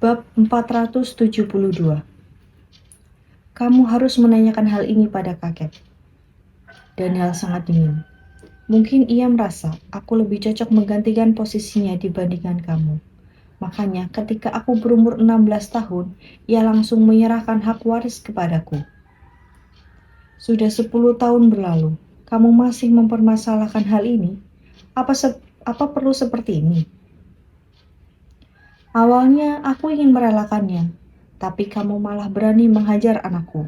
Bab 472. Kamu harus menanyakan hal ini pada kakek. Daniel sangat dingin. Mungkin ia merasa aku lebih cocok menggantikan posisinya dibandingkan kamu. Makanya ketika aku berumur 16 tahun, ia langsung menyerahkan hak waris kepadaku. Sudah 10 tahun berlalu, kamu masih mempermasalahkan hal ini? Apa perlu seperti ini? Awalnya aku ingin merelakannya, tapi kamu malah berani menghajar anakku.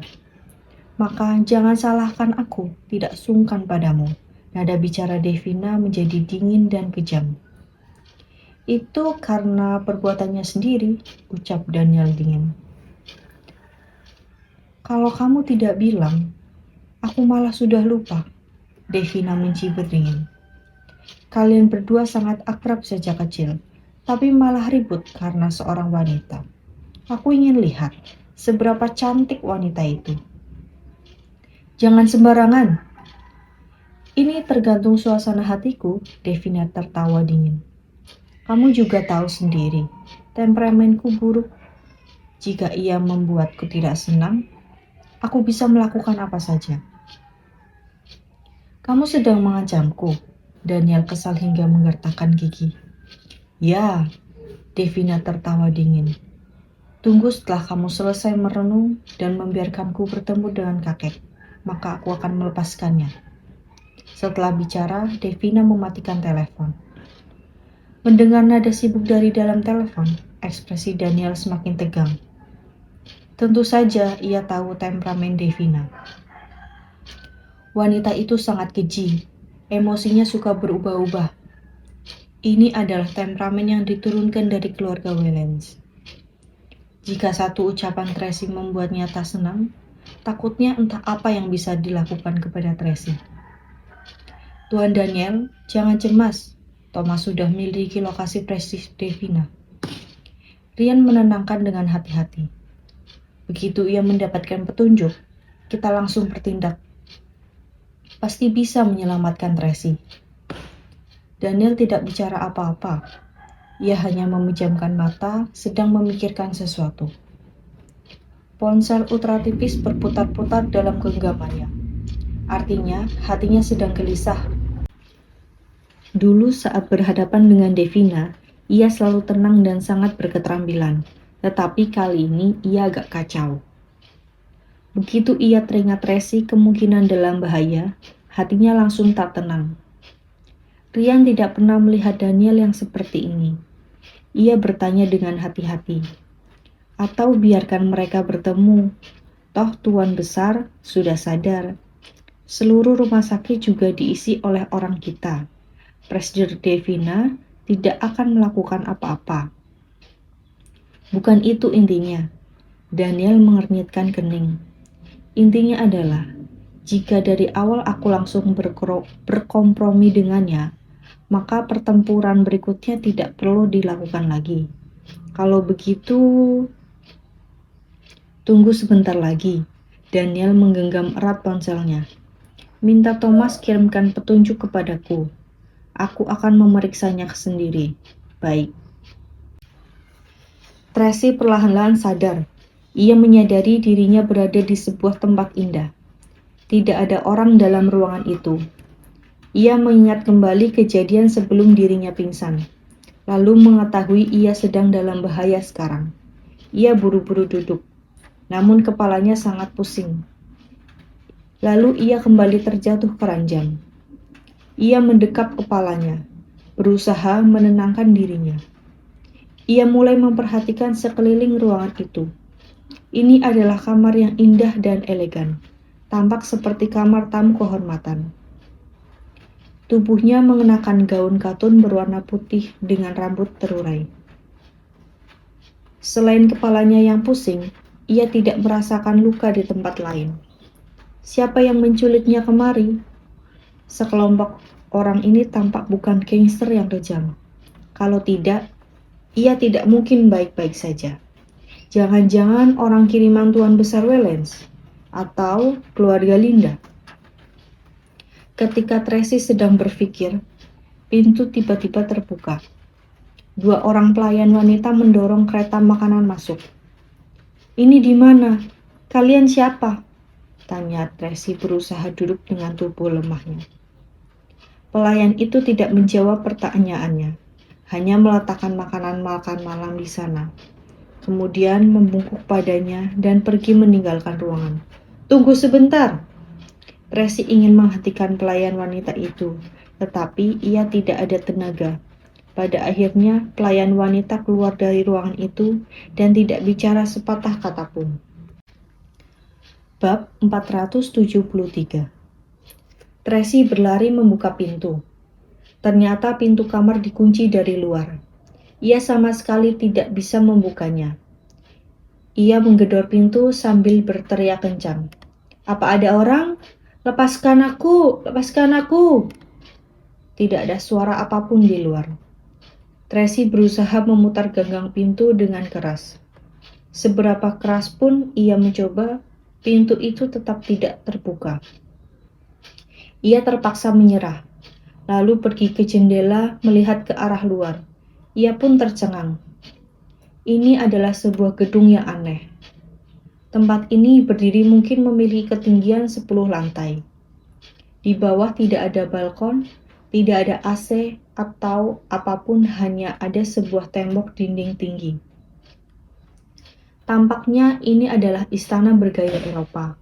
Maka jangan salahkan aku, tidak sungkan padamu. Nada bicara Devina menjadi dingin dan kejam. Itu karena perbuatannya sendiri, ucap Daniel dingin. Kalau kamu tidak bilang, aku malah sudah lupa, Devina mencibir dingin. Kalian berdua sangat akrab sejak kecil, tapi malah ribut karena seorang wanita. Aku ingin lihat seberapa cantik wanita itu. Jangan sembarangan. Ini tergantung suasana hatiku, Devina tertawa dingin. Kamu juga tahu sendiri, temperamenku buruk. Jika ia membuatku tidak senang, aku bisa melakukan apa saja. Kamu sedang mengancamku, Daniel kesal hingga menggertakkan gigi. Ya, Devina tertawa dingin. Tunggu setelah kamu selesai merenung dan membiarkanku bertemu dengan kakek, maka aku akan melepaskannya. Setelah bicara, Devina mematikan telepon. Mendengar nada sibuk dari dalam telepon, ekspresi Daniel semakin tegang. Tentu saja ia tahu temperamen Devina. Wanita itu sangat keji, emosinya suka berubah-ubah. Ini adalah temperamen yang diturunkan dari keluarga Wellens. Jika satu ucapan Tracy membuatnya tak senang, takutnya entah apa yang bisa dilakukan kepada Tracy. Tuan Daniel, jangan cemas. Thomas sudah miliki lokasi prestis Devina. Rian menenangkan dengan hati-hati. Begitu ia mendapatkan petunjuk, kita langsung bertindak. Pasti bisa menyelamatkan Tracy. Daniel tidak bicara apa-apa. Ia hanya memejamkan mata, sedang memikirkan sesuatu. Ponsel ultratipis berputar-putar dalam genggamannya. Artinya, hatinya sedang gelisah. Dulu saat berhadapan dengan Devina, ia selalu tenang dan sangat berketerampilan. Tetapi kali ini ia agak kacau. Begitu ia teringat Tracy kemungkinan dalam bahaya, hatinya langsung tak tenang. Rian tidak pernah melihat Daniel yang seperti ini. Ia bertanya dengan hati-hati. Atau biarkan mereka bertemu. Toh Tuan Besar sudah sadar. Seluruh rumah sakit juga diisi oleh orang kita. Presiden Devina tidak akan melakukan apa-apa. Bukan itu intinya. Daniel mengernyitkan kening. Intinya adalah, jika dari awal aku langsung berkompromi dengannya, maka pertempuran berikutnya tidak perlu dilakukan lagi. Kalau begitu, tunggu sebentar lagi. Daniel menggenggam erat ponselnya. Minta Thomas kirimkan petunjuk kepadaku. Aku akan memeriksanya sendiri. Baik. Tracy perlahan-lahan sadar. Ia menyadari dirinya berada di sebuah tempat indah. Tidak ada orang dalam ruangan itu. Ia mengingat kembali kejadian sebelum dirinya pingsan. Lalu mengetahui ia sedang dalam bahaya sekarang. Ia buru-buru duduk. Namun kepalanya sangat pusing. Lalu ia kembali terjatuh ke ranjang. Ia mendekap kepalanya, berusaha menenangkan dirinya. Ia mulai memperhatikan sekeliling ruangan itu. Ini adalah kamar yang indah dan elegan, tampak seperti kamar tamu kehormatan. Tubuhnya mengenakan gaun katun berwarna putih dengan rambut terurai. Selain kepalanya yang pusing, ia tidak merasakan luka di tempat lain. Siapa yang menculiknya kemari? Sekelompok orang ini tampak bukan gangster yang kejam. Kalau tidak, ia tidak mungkin baik-baik saja. Jangan-jangan orang kiriman Tuan Besar Wellens atau keluarga Linda. Ketika Tracy sedang berpikir, pintu tiba-tiba terbuka. Dua orang pelayan wanita mendorong kereta makanan masuk. "Ini di mana? Kalian siapa?" tanya Tracy berusaha duduk dengan tubuh lemahnya. Pelayan itu tidak menjawab pertanyaannya, hanya meletakkan makanan makan malam di sana. Kemudian membungkuk padanya dan pergi meninggalkan ruangan. "Tunggu sebentar!" Tracy ingin menghentikan pelayan wanita itu, tetapi ia tidak ada tenaga. Pada akhirnya, pelayan wanita keluar dari ruangan itu dan tidak bicara sepatah kata pun. Bab 473. Tracy berlari membuka pintu. Ternyata pintu kamar dikunci dari luar. Ia sama sekali tidak bisa membukanya. Ia menggedor pintu sambil berteriak kencang. "Apa ada orang? Lepaskan aku! Lepaskan aku!" Tidak ada suara apapun di luar. Tracy berusaha memutar gagang pintu dengan keras. Seberapa keras pun ia mencoba, pintu itu tetap tidak terbuka. Ia terpaksa menyerah, lalu pergi ke jendela melihat ke arah luar. Ia pun tercengang. Ini adalah sebuah gedung yang aneh. Tempat ini berdiri mungkin memiliki ketinggian 10 lantai. Di bawah tidak ada balkon, tidak ada AC atau apapun, hanya ada sebuah tembok dinding tinggi. Tampaknya ini adalah istana bergaya Eropa.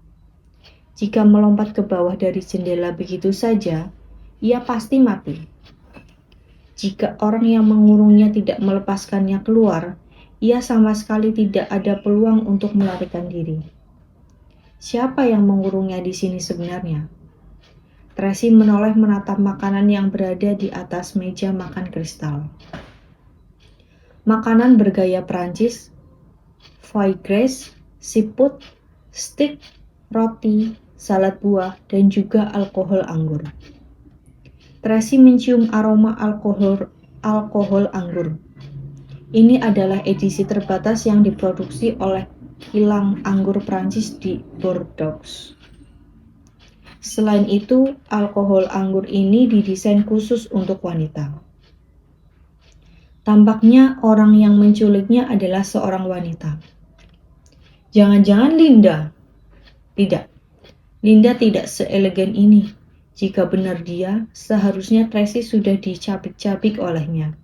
Jika melompat ke bawah dari jendela begitu saja, ia pasti mati. Jika orang yang mengurungnya tidak melepaskannya keluar, ia sama sekali tidak ada peluang untuk melarikan diri. Siapa yang mengurungnya di sini sebenarnya? Tracy menoleh menatap makanan yang berada di atas meja makan kristal. Makanan bergaya Prancis, foie gras, siput, steak, roti, salad buah, dan juga alkohol anggur. Tracy mencium aroma alkohol anggur. Ini adalah edisi terbatas yang diproduksi oleh kilang anggur Prancis di Bordeaux. Selain itu, alkohol anggur ini didesain khusus untuk wanita. Tampaknya orang yang menculiknya adalah seorang wanita. Jangan-jangan Linda? Tidak, Linda tidak seelegan ini. Jika benar dia, seharusnya Tracy sudah dicabik-cabik olehnya.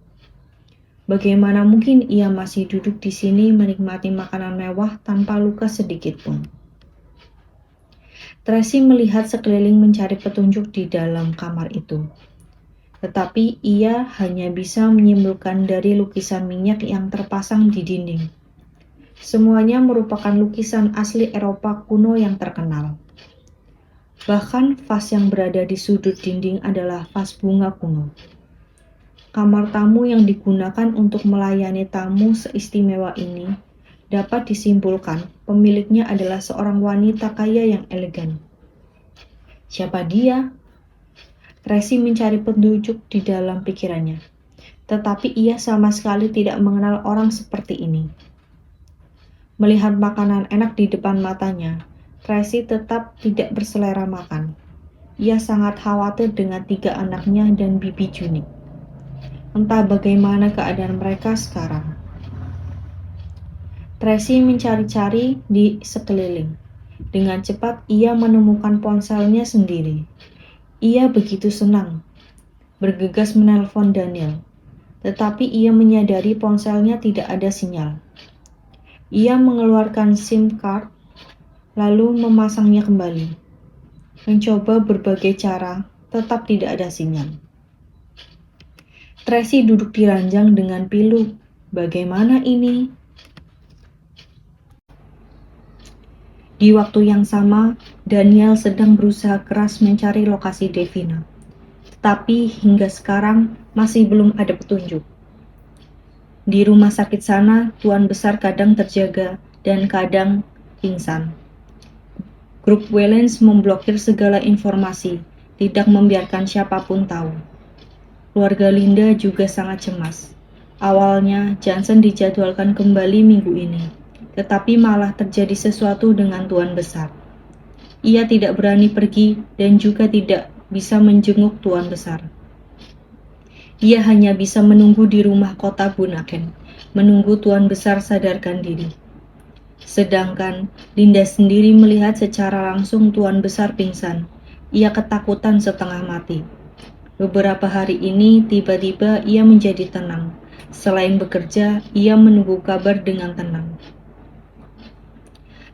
Bagaimana mungkin ia masih duduk di sini menikmati makanan mewah tanpa luka sedikit pun? Tracy melihat sekeliling mencari petunjuk di dalam kamar itu. Tetapi ia hanya bisa menyimpulkan dari lukisan minyak yang terpasang di dinding. Semuanya merupakan lukisan asli Eropa kuno yang terkenal. Bahkan vas yang berada di sudut dinding adalah vas bunga kuno. Kamar tamu yang digunakan untuk melayani tamu seistimewa ini dapat disimpulkan pemiliknya adalah seorang wanita kaya yang elegan. Siapa dia? Tracy mencari petunjuk di dalam pikirannya, tetapi ia sama sekali tidak mengenal orang seperti ini. Melihat makanan enak di depan matanya, Tracy tetap tidak berselera makan. Ia sangat khawatir dengan 3 anaknya dan bibi Junik. Entah bagaimana keadaan mereka sekarang. Tracy mencari-cari di sekeliling. Dengan cepat ia menemukan ponselnya sendiri. Ia begitu senang, bergegas menelpon Daniel. Tetapi ia menyadari ponselnya tidak ada sinyal. Ia mengeluarkan SIM card, lalu memasangnya kembali. Mencoba berbagai cara, tetap tidak ada sinyal. Tracy duduk di ranjang dengan pilu. Bagaimana ini? Di waktu yang sama, Daniel sedang berusaha keras mencari lokasi Devina. Tetapi hingga sekarang masih belum ada petunjuk. Di rumah sakit sana, Tuan Besar kadang terjaga dan kadang pingsan. Grup Wellens memblokir segala informasi, tidak membiarkan siapapun tahu. Keluarga Linda juga sangat cemas. Awalnya, Johnson dijadwalkan kembali minggu ini, tetapi malah terjadi sesuatu dengan Tuan Besar. Ia tidak berani pergi dan juga tidak bisa menjenguk Tuan Besar. Ia hanya bisa menunggu di rumah kota Bunaken, menunggu Tuan Besar sadarkan diri. Sedangkan Linda sendiri melihat secara langsung Tuan Besar pingsan. Ia ketakutan setengah mati. Beberapa hari ini tiba-tiba ia menjadi tenang. Selain bekerja, ia menunggu kabar dengan tenang.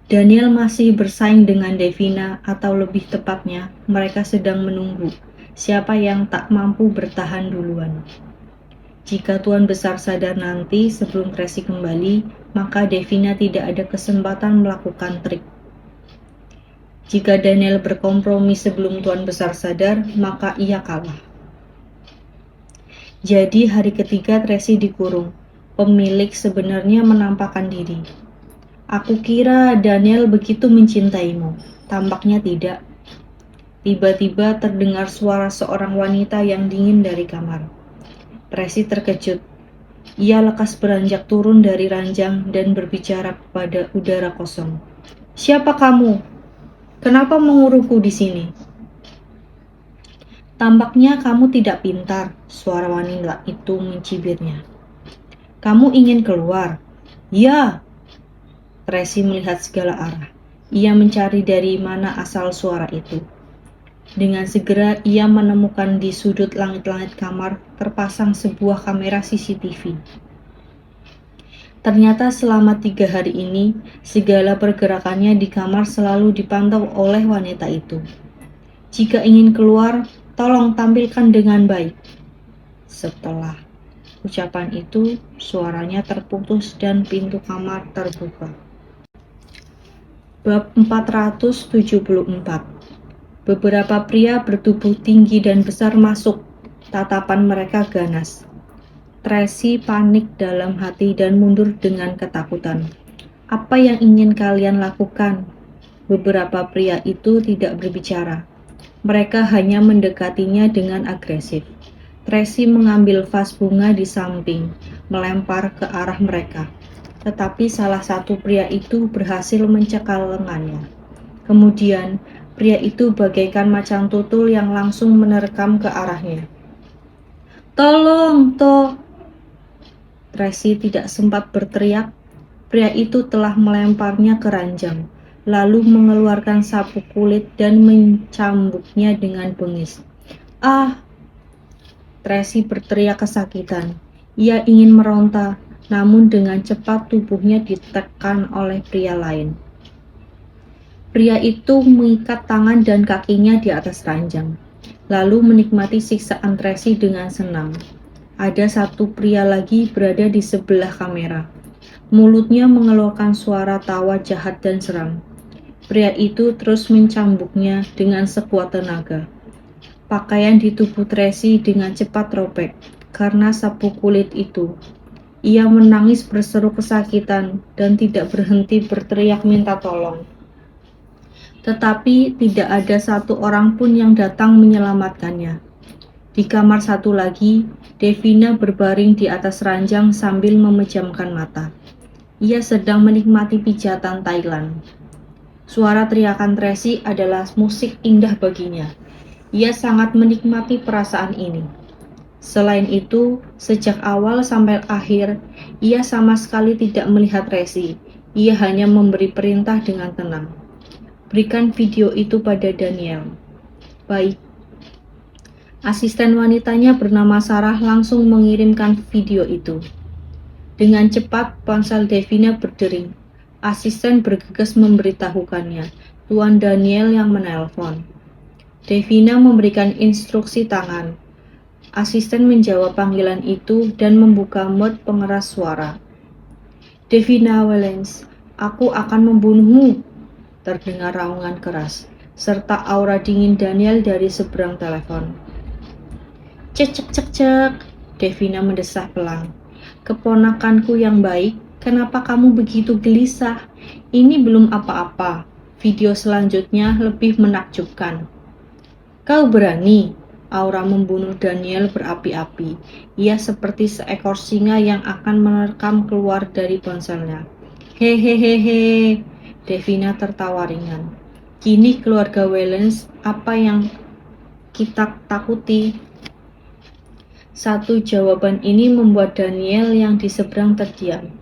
Daniel masih bersaing dengan Devina, atau lebih tepatnya, mereka sedang menunggu siapa yang tak mampu bertahan duluan. Jika Tuan Besar sadar nanti sebelum Tracy kembali, maka Devina tidak ada kesempatan melakukan trik. Jika Daniel berkompromi sebelum Tuan Besar sadar, maka ia kalah. Jadi hari ketiga Tracy dikurung. Pemilik sebenarnya menampakkan diri. Aku kira Daniel begitu mencintaimu. Tampaknya tidak. Tiba-tiba terdengar suara seorang wanita yang dingin dari kamar. Tracy terkejut. Ia lekas beranjak turun dari ranjang dan berbicara kepada udara kosong. Siapa kamu? Kenapa mengurungku di sini? Tampaknya kamu tidak pintar, suara wanita itu mencibirnya. Kamu ingin keluar? Ya. Tracy melihat segala arah. Ia mencari dari mana asal suara itu. Dengan segera ia menemukan di sudut langit-langit kamar terpasang sebuah kamera CCTV. Ternyata selama 3 hari ini, segala pergerakannya di kamar selalu dipantau oleh wanita itu. Jika ingin keluar, tolong tampilkan dengan baik. Setelah ucapan itu, suaranya terputus dan pintu kamar terbuka. Bab 474. Beberapa pria bertubuh tinggi dan besar masuk. Tatapan mereka ganas. Tracy panik dalam hati dan mundur dengan ketakutan. Apa yang ingin kalian lakukan? Beberapa pria itu tidak berbicara. Mereka hanya mendekatinya dengan agresif. Tracy mengambil vas bunga di samping, melempar ke arah mereka. Tetapi salah satu pria itu berhasil mencekal lengannya. Kemudian, pria itu bagaikan macan tutul yang langsung menerkam ke arahnya. Tolong, Tracy tidak sempat berteriak. Pria itu telah melemparnya ke ranjang, lalu mengeluarkan sapu kulit dan mencambuknya dengan bengis. Ah! Tracy berteriak kesakitan. Ia ingin meronta, namun dengan cepat tubuhnya ditekan oleh pria lain. Pria itu mengikat tangan dan kakinya di atas ranjang, lalu menikmati siksaan Tracy dengan senang. Ada satu pria lagi berada di sebelah kamera. Mulutnya mengeluarkan suara tawa jahat dan seram. Pria itu terus mencambuknya dengan sekuat tenaga. Pakaian di tubuh Tracy dengan cepat robek karena sapu kulit itu. Ia menangis berseru kesakitan dan tidak berhenti berteriak minta tolong. Tetapi tidak ada satu orang pun yang datang menyelamatkannya. Di kamar satu lagi, Devina berbaring di atas ranjang sambil memejamkan mata. Ia sedang menikmati pijatan Thailand. Suara teriakan Tracy adalah musik indah baginya. Ia sangat menikmati perasaan ini. Selain itu, sejak awal sampai akhir, ia sama sekali tidak melihat Tracy. Ia hanya memberi perintah dengan tenang. Berikan video itu pada Daniel. Baik. Asisten wanitanya bernama Sarah langsung mengirimkan video itu. Dengan cepat, ponsel Devina berdering. Asisten bergegas memberitahukannya, Tuan Daniel yang menelpon. Devina memberikan instruksi tangan. Asisten menjawab panggilan itu dan membuka mode pengeras suara. Devina Wellens, aku akan membunuhmu. Terdengar raungan keras, serta aura dingin Daniel dari seberang telepon. Cek cek cek cek, Devina mendesah pelan. Keponakanku yang baik, kenapa kamu begitu gelisah? Ini belum apa-apa. Video selanjutnya lebih menakjubkan. Kau berani? Aura membunuh Daniel berapi-api. Ia seperti seekor singa yang akan menerkam keluar dari ponselnya. Hehehehe, Devina tertawa ringan. Kini keluarga Wellens, apa yang kita takuti? Satu jawaban ini membuat Daniel yang di seberang terdiam.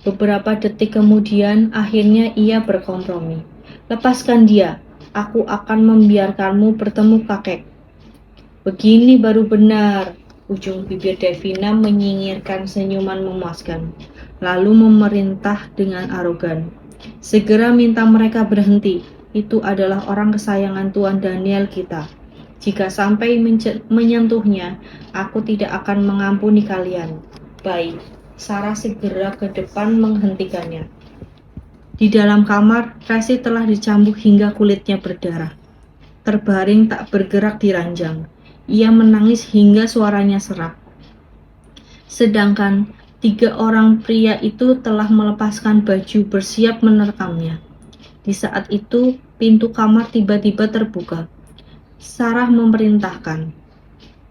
Beberapa detik kemudian, akhirnya ia berkompromi. Lepaskan dia, aku akan membiarkanmu bertemu kakek. Begini baru benar. Ujung bibir Devina menyingirkan senyuman memuaskan, lalu memerintah dengan arogan. Segera minta mereka berhenti. Itu adalah orang kesayangan Tuan Daniel kita. Jika sampai menyentuhnya, aku tidak akan mengampuni kalian. Baik, Sarah segera ke depan menghentikannya. Di dalam kamar, Tracy telah dicambuk hingga kulitnya berdarah. Terbaring tak bergerak di ranjang. Ia menangis hingga suaranya serak. Sedangkan 3 orang pria itu telah melepaskan baju bersiap menerkamnya. Di saat itu, pintu kamar tiba-tiba terbuka. Sarah memerintahkan,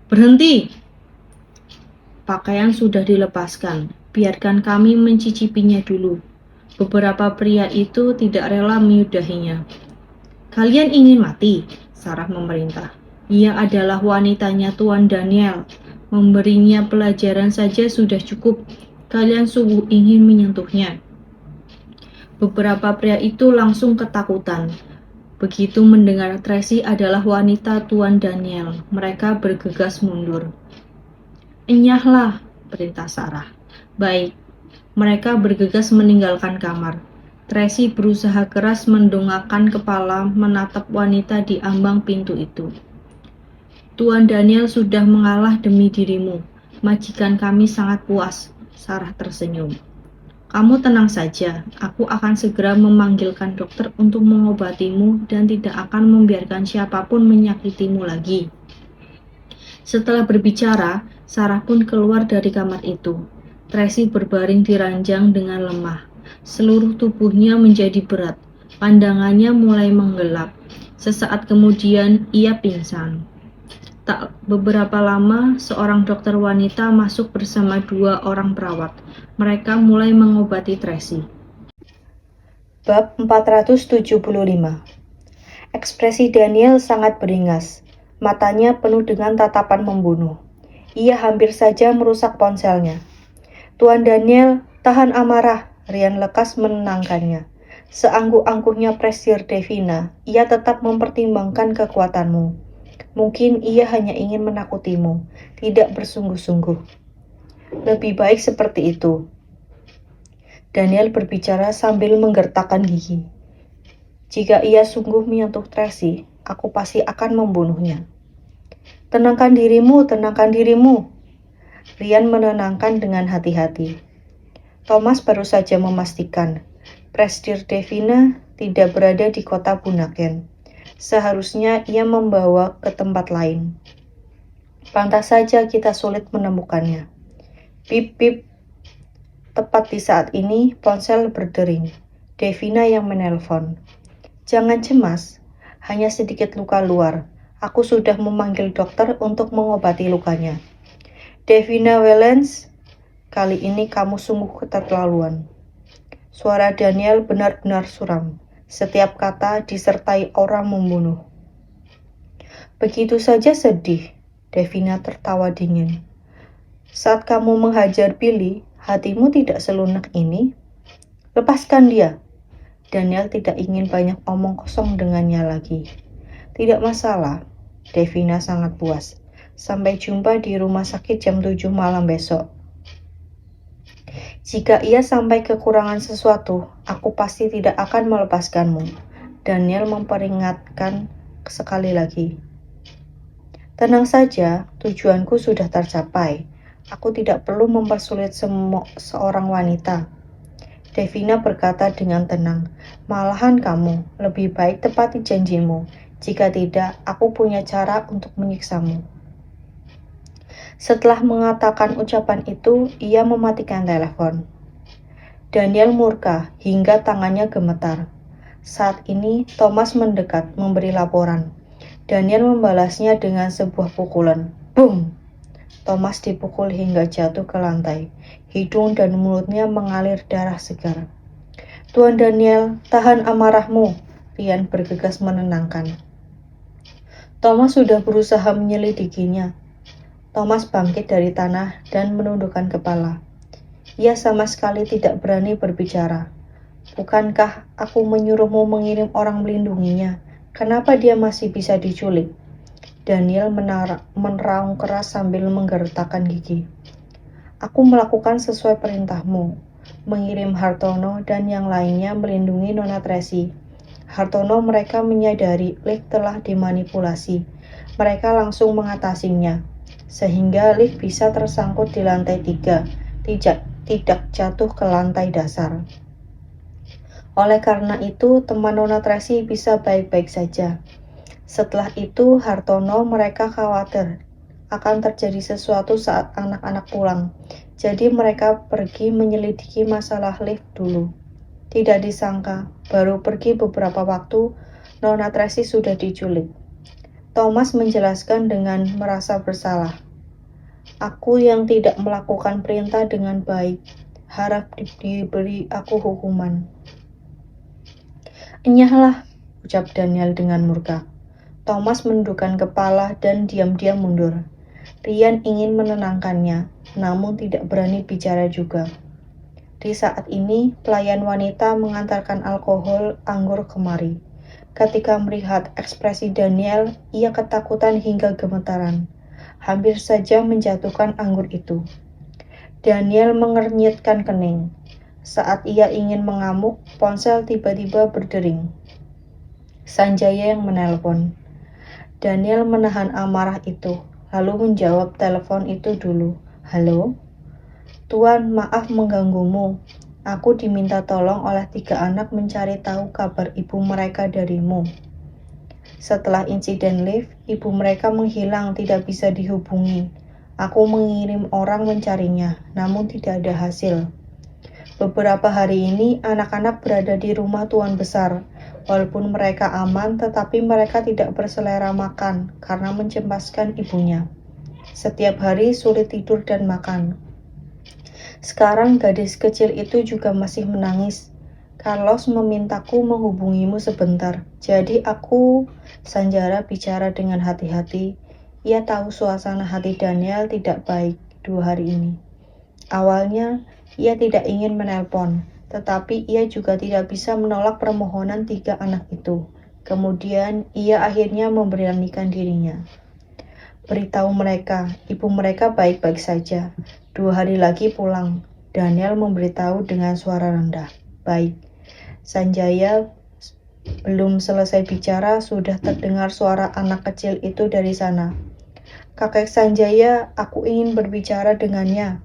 "Berhenti!" Pakaian sudah dilepaskan, biarkan kami mencicipinya dulu. Beberapa pria itu tidak rela menyudahinya. "Kalian ingin mati?" Sarah memerintah. "Ia adalah wanitanya Tuan Daniel. Memberinya pelajaran saja sudah cukup. Kalian sungguh ingin menyentuhnya." Beberapa pria itu langsung ketakutan. Begitu mendengar Tracy adalah wanita Tuan Daniel, mereka bergegas mundur. "Enyahlah," perintah Sarah. Baik, mereka bergegas meninggalkan kamar. Tracy berusaha keras mendongakkan kepala menatap wanita di ambang pintu itu. "Tuan Daniel sudah mengalah demi dirimu. Majikan kami sangat puas," Sarah tersenyum. "Kamu tenang saja, aku akan segera memanggilkan dokter untuk mengobatimu dan tidak akan membiarkan siapapun menyakitimu lagi." Setelah berbicara, Sarah pun keluar dari kamar itu. Tracy berbaring di ranjang dengan lemah. Seluruh tubuhnya menjadi berat. Pandangannya mulai menggelap. Sesaat kemudian, ia pingsan. Tak beberapa lama, seorang dokter wanita masuk bersama 2 orang perawat. Mereka mulai mengobati Tracy. Bab 475. Ekspresi Daniel sangat beringas. Matanya penuh dengan tatapan membunuh. Ia hampir saja merusak ponselnya. "Tuan Daniel, tahan amarah," Rian lekas menenangkannya. "Seangkuh-angkuhnya Presiden Devina, ia tetap mempertimbangkan kekuatanmu. Mungkin ia hanya ingin menakutimu, tidak bersungguh-sungguh. Lebih baik seperti itu." Daniel berbicara sambil menggertakkan gigi. "Jika ia sungguh menyentuh Tracy, aku pasti akan membunuhnya." Tenangkan dirimu," Rian menenangkan dengan hati-hati. Thomas baru saja memastikan, Presiden Devina tidak berada di kota Bunaken. Seharusnya ia membawa ke tempat lain. Pantas saja kita sulit menemukannya. Pip, pip. Tepat di saat ini, ponsel berdering. Devina yang menelpon. "Jangan cemas, hanya sedikit luka luar. Aku sudah memanggil dokter untuk mengobati lukanya." "Devina Wellens, kali ini kamu sungguh keterlaluan." Suara Daniel benar-benar suram. Setiap kata disertai aura membunuh. "Begitu saja sedih," Devina tertawa dingin. "Saat kamu menghajar Billy, hatimu tidak selunak ini. Lepaskan dia." Daniel tidak ingin banyak omong kosong dengannya lagi. "Tidak masalah." Devina sangat puas. "Sampai jumpa di rumah sakit jam 7 malam besok. Jika ia sampai kekurangan sesuatu, aku pasti tidak akan melepaskanmu." Daniel memperingatkan sekali lagi. "Tenang saja, tujuanku sudah tercapai. Aku tidak perlu mempersulit seorang wanita." Devina berkata dengan tenang. "Malahan kamu, lebih baik tepati janjimu. Jika tidak, aku punya cara untuk menyiksamu." Setelah mengatakan ucapan itu, ia mematikan telepon. Daniel murka hingga tangannya gemetar. Saat ini, Thomas mendekat memberi laporan. Daniel membalasnya dengan sebuah pukulan. Boom! Thomas dipukul hingga jatuh ke lantai. Hidung dan mulutnya mengalir darah segar. "Tuan Daniel, tahan amarahmu," Rian bergegas menenangkan. Thomas sudah berusaha menyelidikinya. Thomas bangkit dari tanah dan menundukkan kepala. Ia sama sekali tidak berani berbicara. Bukankah aku menyuruhmu mengirim orang melindunginya? Kenapa dia masih bisa diculik? Daniel meneraung keras sambil menggertakkan gigi. Aku melakukan sesuai perintahmu, mengirim Hartono dan yang lainnya melindungi Nona Tracy. Hartono mereka menyadari lift telah dimanipulasi. Mereka langsung mengatasinya, sehingga lift bisa tersangkut di lantai 3, tidak jatuh ke lantai dasar. Oleh karena itu, teman Nona Tracy bisa baik-baik saja. Setelah itu, Hartono mereka khawatir akan terjadi sesuatu saat anak-anak pulang. Jadi mereka pergi menyelidiki masalah lift dulu. Tidak disangka, baru pergi beberapa waktu, Nona Tracy sudah diculik. Thomas menjelaskan dengan merasa bersalah. Aku yang tidak melakukan perintah dengan baik, harap diberi aku hukuman. Enyahlah, ucap Daniel dengan murka. Thomas menundukkan kepala dan diam-diam mundur. Ryan ingin menenangkannya, namun tidak berani bicara juga. Di saat ini, pelayan wanita mengantarkan alkohol anggur kemari. Ketika melihat ekspresi Daniel, ia ketakutan hingga gemetaran. Hampir saja menjatuhkan anggur itu. Daniel mengernyitkan kening. Saat ia ingin mengamuk, ponsel tiba-tiba berdering. Sanjaya yang menelpon. Daniel menahan amarah itu, lalu menjawab telepon itu dulu. Halo? Tuan, maaf mengganggumu. Aku diminta tolong oleh 3 anak mencari tahu kabar ibu mereka darimu. Setelah insiden lift, ibu mereka menghilang tidak bisa dihubungi. Aku mengirim orang mencarinya, namun tidak ada hasil. Beberapa hari ini, anak-anak berada di rumah tuan besar. Walaupun mereka aman, tetapi mereka tidak berselera makan karena mencemaskan ibunya. Setiap hari sulit tidur dan makan. Sekarang gadis kecil itu juga masih menangis. Carlos memintaku menghubungimu sebentar. Jadi aku, Sanjara bicara dengan hati-hati. Ia tahu suasana hati Daniel tidak baik 2 hari ini. Awalnya, ia tidak ingin menelpon, tetapi ia juga tidak bisa menolak permohonan 3 anak itu. Kemudian, ia akhirnya memberanikan dirinya. Beritahu mereka, ibu mereka baik-baik saja. 2 hari lagi pulang. Daniel memberitahu dengan suara rendah. Baik. Sanjaya belum selesai bicara, sudah terdengar suara anak kecil itu dari sana. Kakek Sanjaya, aku ingin berbicara dengannya.